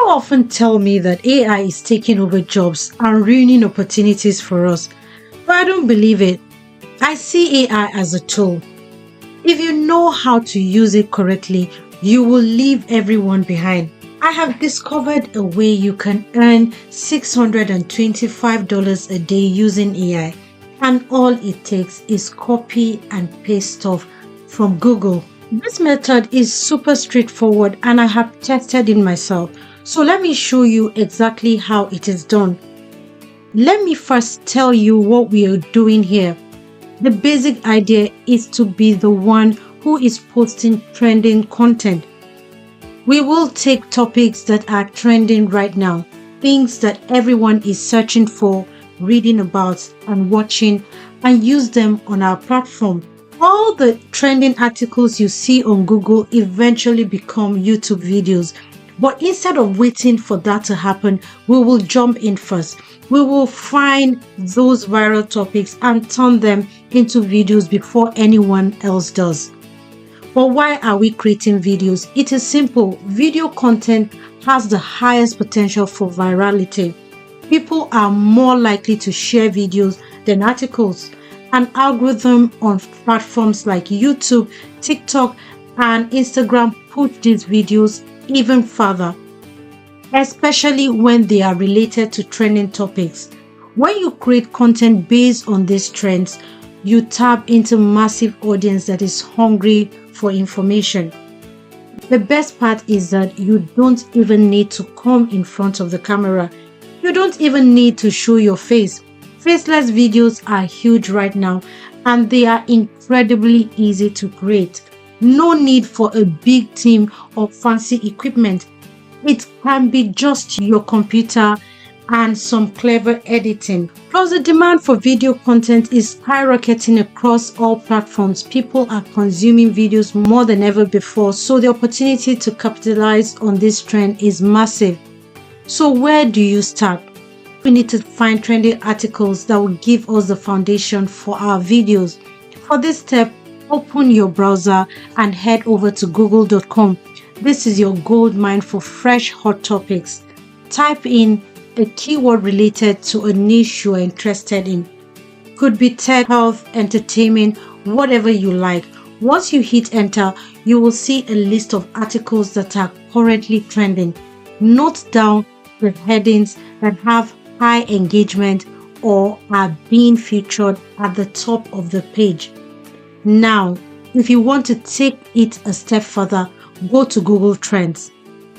People often tell me that AI is taking over jobs and ruining opportunities for us, but I don't believe it. I see AI as a tool. If you know how to use it correctly, you will leave everyone behind. I have discovered a way you can earn $625 a day using AI, and all it takes is copy and paste stuff from Google. This method is super straightforward and I have tested it myself. So let me show you exactly how it is done. Let me first tell you what we are doing here. The basic idea is to be the one who is posting trending content. We will take topics that are trending right now, things that everyone is searching for, reading about, and watching, and use them on our platform. All the trending articles you see on Google eventually become YouTube videos. But instead of waiting for that to happen, we will jump in first. We will find those viral topics and turn them into videos before anyone else does. But why are we creating videos? It is simple. Video content has the highest potential for virality. People are more likely to share videos than articles. An algorithm on platforms like YouTube, TikTok, and Instagram push these videos even further, especially when they are related to trending topics. When you create content based on these trends, you tap into a massive audience that is hungry for information. The best part is that you don't even need to come in front of the camera. You don't even need to show your face. Faceless videos are huge right now and they are incredibly easy to create. No need for a big team or fancy equipment. It can be just your computer and some clever editing. Plus, the demand for video content is skyrocketing across all platforms. People are consuming videos more than ever before, so the opportunity to capitalize on this trend is massive. So where do you start? We need to find trending articles that will give us the foundation for our videos. For this step, open your browser and head over to google.com. This is your gold mine for fresh hot topics. Type in a keyword related to a niche you are interested in. Could be tech, health, entertainment, whatever you like. Once you hit enter, you will see a list of articles that are currently trending. Note down the headings that have high engagement or are being featured at the top of the page. Now, if you want to take it a step further, go to Google Trends.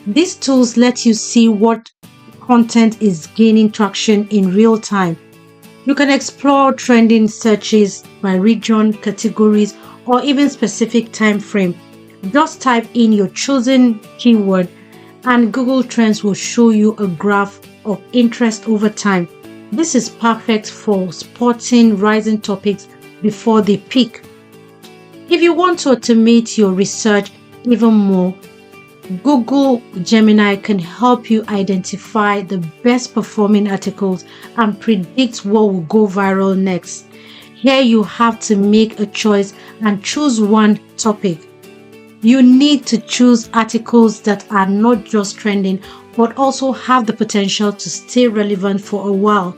These tools let you see what content is gaining traction in real time. You can explore trending searches by region, categories, or even specific time frame. Just type in your chosen keyword and Google Trends will show you a graph of interest over time. This is perfect for spotting rising topics before they peak. If you want to automate your research even more, Google Gemini can help you identify the best performing articles and predict what will go viral next. Here you have to make a choice and choose one topic. You need to choose articles that are not just trending but also have the potential to stay relevant for a while.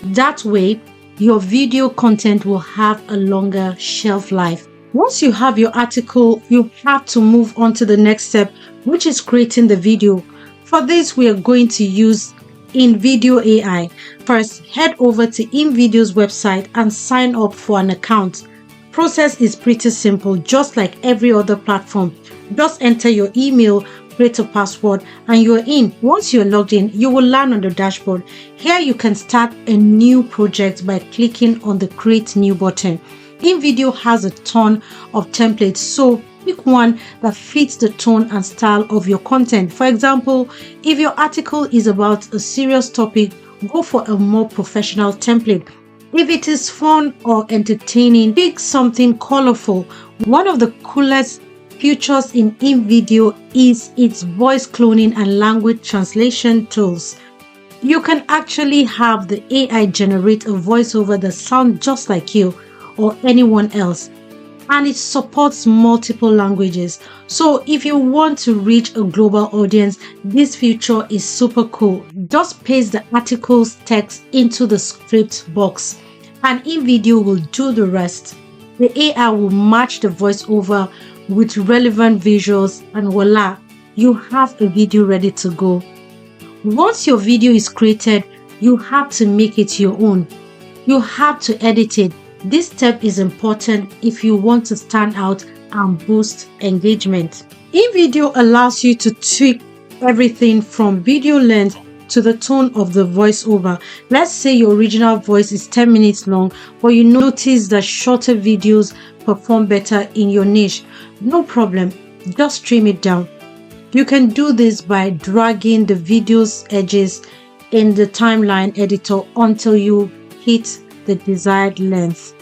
That way, your video content will have a longer shelf life. Once you have your article, you have to move on to the next step, which is creating the video. For this, we are going to use InVideo AI. First, head over to InVideo's website and sign up for an account. Process is pretty simple, just like every other platform. Just enter your email, create a password, and you're in. Once you're logged in, you will land on the dashboard. Here you can start a new project by clicking on the Create New button. InVideo has a ton of templates, so pick one that fits the tone and style of your content. For example, if your article is about a serious topic, go for a more professional template. If it is fun or entertaining, pick something colorful. One of the coolest features in InVideo is its voice cloning and language translation tools. You can actually have the AI generate a voiceover that sounds just like you or anyone else. and it supports multiple languages. So if you want to reach a global audience, this feature is super cool. Just paste the article's text into the script box and InVideo will do the rest. The AI will match the voiceover with relevant visuals and voila, you have a video ready to go. Once your video is created, you have to make it your own. You have to edit it. This step is important if you want to stand out and boost engagement. InVideo allows you to tweak everything from video length to the tone of the voiceover. Let's say your original voice is 10 minutes long, but you notice that shorter videos perform better in your niche. No problem, just trim it down. You can do this by dragging the video's edges in the timeline editor until you hit the desired length.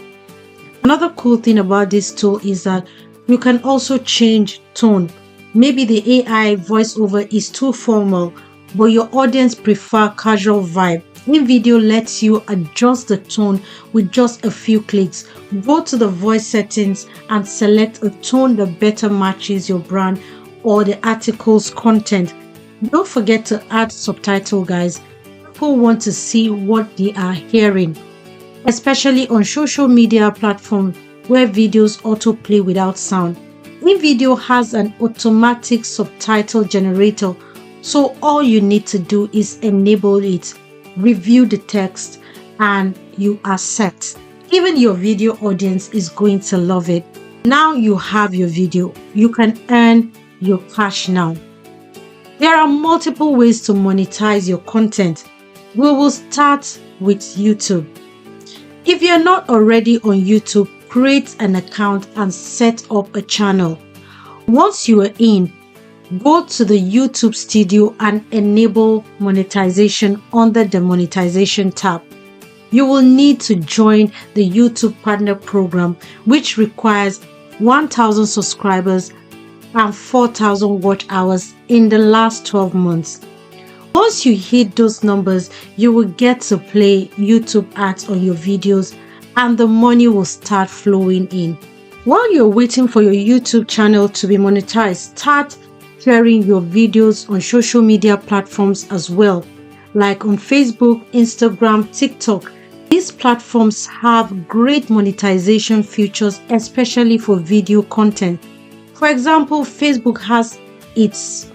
Another cool thing about this tool is that you can also change tone. Maybe the AI voiceover is too formal, but your audience prefer casual vibe. InVideo lets you adjust the tone with just a few clicks. Go to the voice settings and select a tone that better matches your brand or the article's content. Don't forget to add subtitle, guys. People want to see what they are hearing, especially on social media platforms where videos autoplay without sound. InVideo has an automatic subtitle generator, so all you need to do is enable it, review the text, and you are set. Even your video audience is going to love it. Now you have your video, you can earn your cash now. There are multiple ways to monetize your content. We will start with YouTube. If you're not already on YouTube, create an account and set up a channel. Once you are in, go to the YouTube Studio and enable monetization under the monetization tab. You will need to join the YouTube Partner Program, which requires 1,000 subscribers and 4,000 watch hours in the last 12 months. Once you hit those numbers, you will get to play YouTube ads on your videos and the money will start flowing in. While you're waiting for your YouTube channel to be monetized, start sharing your videos on social media platforms as well, like on Facebook, Instagram, TikTok. These platforms have great monetization features, especially for video content. For example, Facebook has its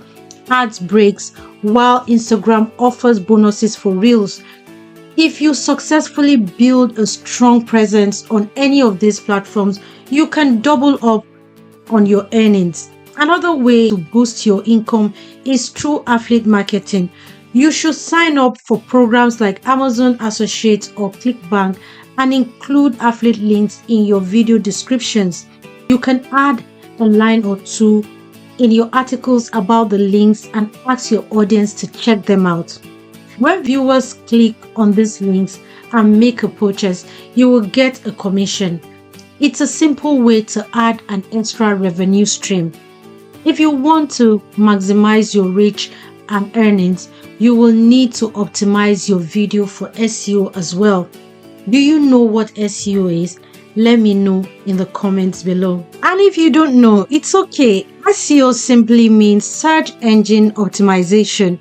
ads breaks, while Instagram offers bonuses for Reels. If you successfully build a strong presence on any of these platforms, you can double up on your earnings. Another way to boost your income is through affiliate marketing. You should sign up for programs like Amazon Associates or ClickBank and include affiliate links in your video descriptions. You can add a line or two in your articles about the links and ask your audience to check them out. When viewers click on these links and make a purchase, you will get a commission. It's a simple way to add an extra revenue stream. If you want to maximize your reach and earnings, you will need to optimize your video for SEO as well. Do you know what SEO is? Let me know in the comments below. And if you don't know, it's okay. SEO simply means search engine optimization.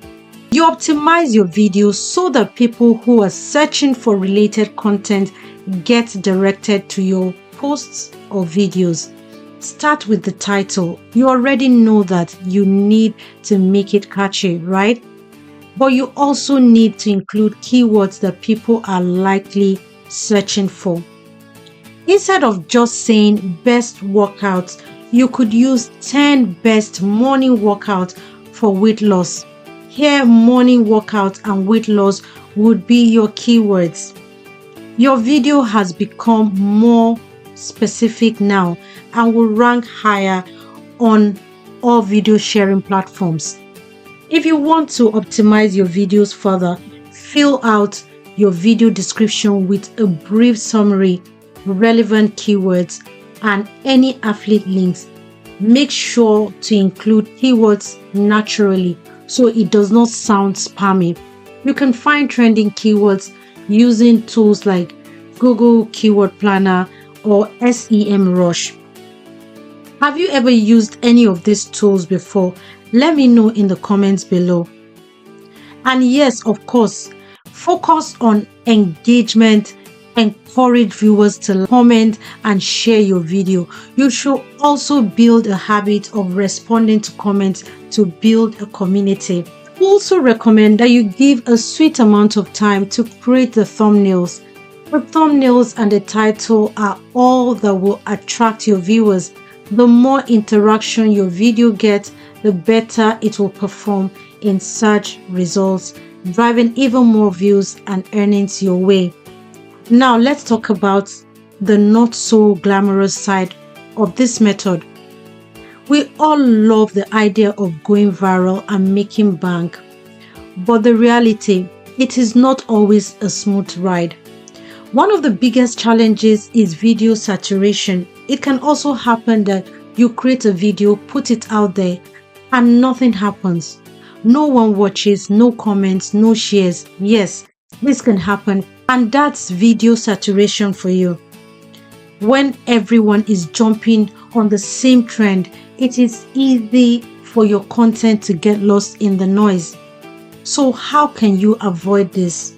You optimize your videos so that people who are searching for related content get directed to your posts or videos. Start with the title. You already know that you need to make it catchy, right? But you also need to include keywords that people are likely searching for. Instead of just saying best workouts, you could use 10 best morning workouts for weight loss. Here, morning workout and weight loss would be your keywords. Your video has become more specific now and will rank higher on all video sharing platforms. If you want to optimize your videos further, fill out your video description with a brief summary, relevant keywords, and any affiliate links. Make sure to include keywords naturally so it does not sound spammy. You can find trending keywords using tools like Google Keyword Planner or SEMrush. Have you ever used any of these tools before? Let me know in the comments below. And yes, of course, focus on engagement. Encourage viewers to comment and share your video. You should also build a habit of responding to comments to build a community. I also recommend that you give a sweet amount of time to create the thumbnails. The thumbnails and the title are all that will attract your viewers. The more interaction your video gets, the better it will perform in search results, driving even more views and earnings your way. Now let's talk about the not so glamorous side of this method. We all love the idea of going viral and making bank, but the reality, it is not always a smooth ride. One of the biggest challenges is video saturation. It can also happen that you create a video, put it out there, and nothing happens. No one watches, no comments, no shares. Yes, this can happen, and that's video saturation for you. When everyone is jumping on the same trend, it is easy for your content to get lost in the noise. So how can you avoid this?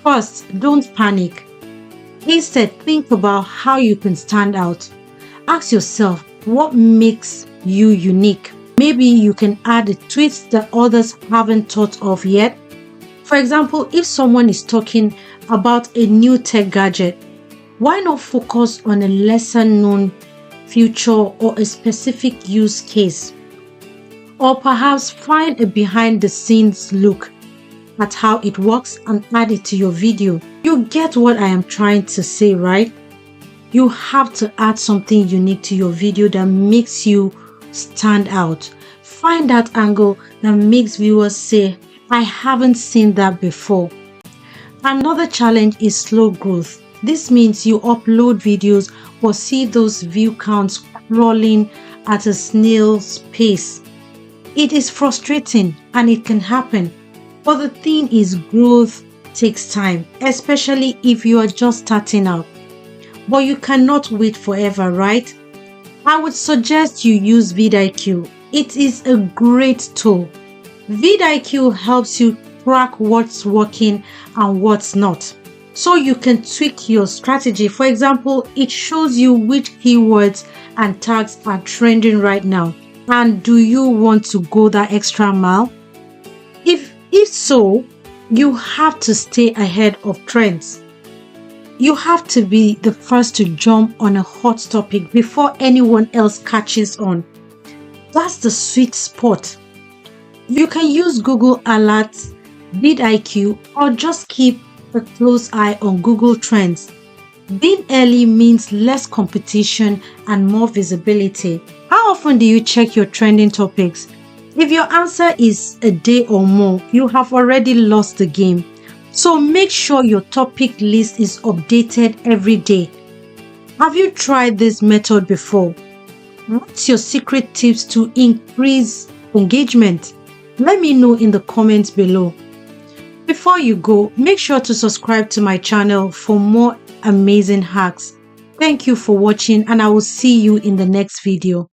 First, don't panic. Instead, think about how you can stand out. Ask yourself, what makes you unique? Maybe you can add a twist that others haven't thought of yet. For example, if someone is talking about a new tech gadget, why not focus on a lesser known feature or a specific use case? Or perhaps find a behind the scenes look at how it works and add it to your video. You get what I am trying to say, right? You have to add something unique to your video that makes you stand out. Find that angle that makes viewers say, I haven't seen that before. Another challenge is slow growth. This means you upload videos but see those view counts crawling at a snail's pace. It is frustrating and it can happen. But the thing is, growth takes time, especially if you are just starting out. But you cannot wait forever, right? I would suggest you use vidIQ. It is a great tool. vidIQ helps you track what's working and what's not, so you can tweak your strategy. For example, it shows you which keywords and tags are trending right now. And do you want to go that extra mile? If so, you have to stay ahead of trends. You have to be the first to jump on a hot topic before anyone else catches on. That's the sweet spot. You can use Google Alerts, vidIQ, or just keep a close eye on Google Trends. Being early means less competition and more visibility. How often do you check your trending topics? If your answer is a day or more, you have already lost the game. So make sure your topic list is updated every day. Have you tried this method before? What's your secret tips to increase engagement? Let me know in the comments below. Before you go, make sure to subscribe to my channel for more amazing hacks. Thank you for watching, and I will see you in the next video.